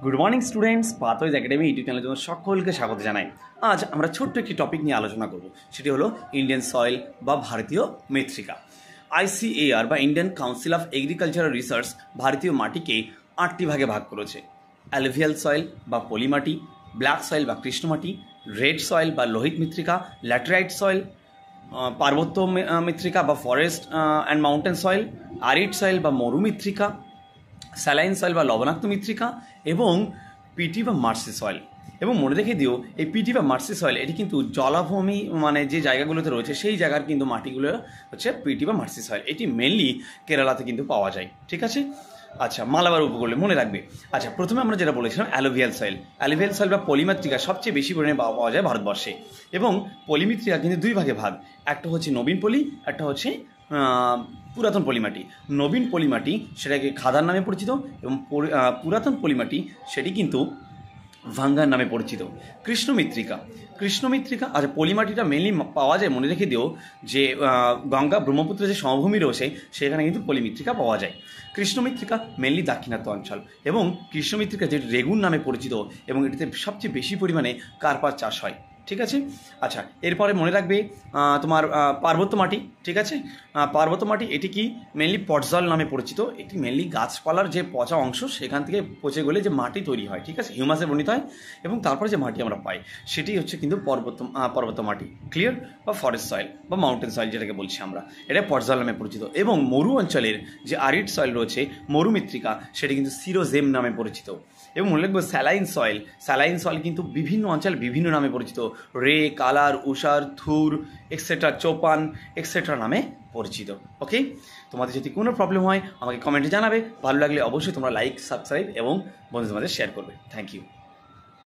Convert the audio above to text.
Good morning students, pathways academy YouTube চ্যানেলের জন্য সকলকে স্বাগত জানাই। আজ আমরা ছোট্ট একটি টপিক নিয়ে আলোচনা করব, সেটি হলো ইন্ডিয়ান সয়েল বা ভারতীয় মৃত্তিকা। ICAR বা Indian council of agricultural research ভারতীয় মাটিকে 8টি ভাগে ভাগ করেছে। অ্যালুভিয়াল সয়েল বা পলি মাটি, ব্ল্যাক সয়েল বা কৃষ্ণ মাটি, রেড সয়েল বা লোহিত মৃত্তিকা, ল্যাটেরাইট সয়েল, পার্বত্য মৃত্তিকা বা forest and mountain soil, arid soil বা মরু মৃত্তিকা, স্যালাইন সয়েল বা লবণাক্ত মৃত্তিকা এবং পিটি বা মার্সি সয়েল। এবং মনে রেখে দিও, এই পিটি বা মার্সি সয়েল এটি কিন্তু জলাভূমি মানে যে জায়গাগুলোতে রয়েছে সেই জায়গার কিন্তু মাটিগুলো হচ্ছে পিটি বা মার্সি সয়েল। এটি মেনলি কেরালাতে কিন্তু পাওয়া যায়, ঠিক আছে। আচ্ছা, মালাবার উপকূলে মনে রাখবে। আচ্ছা, প্রথমে আমরা যেটা বলেছিলাম অ্যালুভিয়াল সয়েল। অ্যালুভিয়াল সয়েল বা পলিমৃত্তিকা সবচেয়ে বেশি পরিমাণে পাওয়া যায় ভারতবর্ষে। এবং পলিমৃত্তিকা কিন্তু দুই ভাগে ভাগ, একটা হচ্ছে নবীন পলি, একটা হচ্ছে পুরাতন পলিমাটি। নবীন পলিমাটি সেটাকে খাদার নামে পরিচিত এবং পুরাতন পলিমাটি সেটি কিন্তু ভাঙ্গার নামে পরিচিত। কৃষ্ণ মৃত্তিকা আর পলিমাটিটা মেনলি পাওয়া যায়, মনে রেখে দিও, যে গঙ্গা ব্রহ্মপুত্র যে সমভূমি রয়েছে সেখানে কিন্তু পলিমৃত্তিকা পাওয়া যায়। কৃষ্ণ মৃত্তিকা মেনলি দাক্ষিণাত্য অঞ্চল এবং কৃষ্ণ মৃত্তিকা যেটি রেগুন নামে পরিচিত এবং এটিতে সবচেয়ে বেশি পরিমাণে কার্পাস চাষ হয়, ঠিক আছে। আচ্ছা, এরপরে মনে রাখবে তোমার পার্বত্য মাটি, ঠিক আছে। পার্বত্য মাটি এটি কি মেনলি পটজল নামে পরিচিত। এটি মেনলি গাছপালার যে পচা অংশ সেখান থেকে পচে গেলে যে মাটি তৈরি হয়, ঠিক আছে, হিউমাসে বর্ণিত হয় এবং তারপরে যে মাটি আমরা পাই সেটি হচ্ছে কিন্তু পর্বত্য মাটি, ক্লিয়ার, বা ফরেস্ট সয়েল বা মাউন্টেন সয়েল যেটাকে বলছি আমরা, এটা পটজল নামে পরিচিত। এবং মরু অঞ্চলের যে আরিড সয়েল রয়েছে, মরু মৃত্তিকা, সেটি কিন্তু সিরোজেম নামে পরিচিত। এবং মনে রাখবো স্যালাইন সয়েল কিন্তু বিভিন্ন অঞ্চল বিভিন্ন নামে পরিচিত, রে, কালার, উষার, থুর, এক্সেট্রা, চোপান, এক্সেট্রা নামে পরিচিত। ওকে, তোমাদের যদি কোনো প্রবলেম হয় আমাকে কমেন্টে জানাবে। ভালো লাগলে অবশ্যই তোমরা লাইক, সাবস্ক্রাইব এবং বন্ধুদের মধ্যে শেয়ার করবে। Thank you.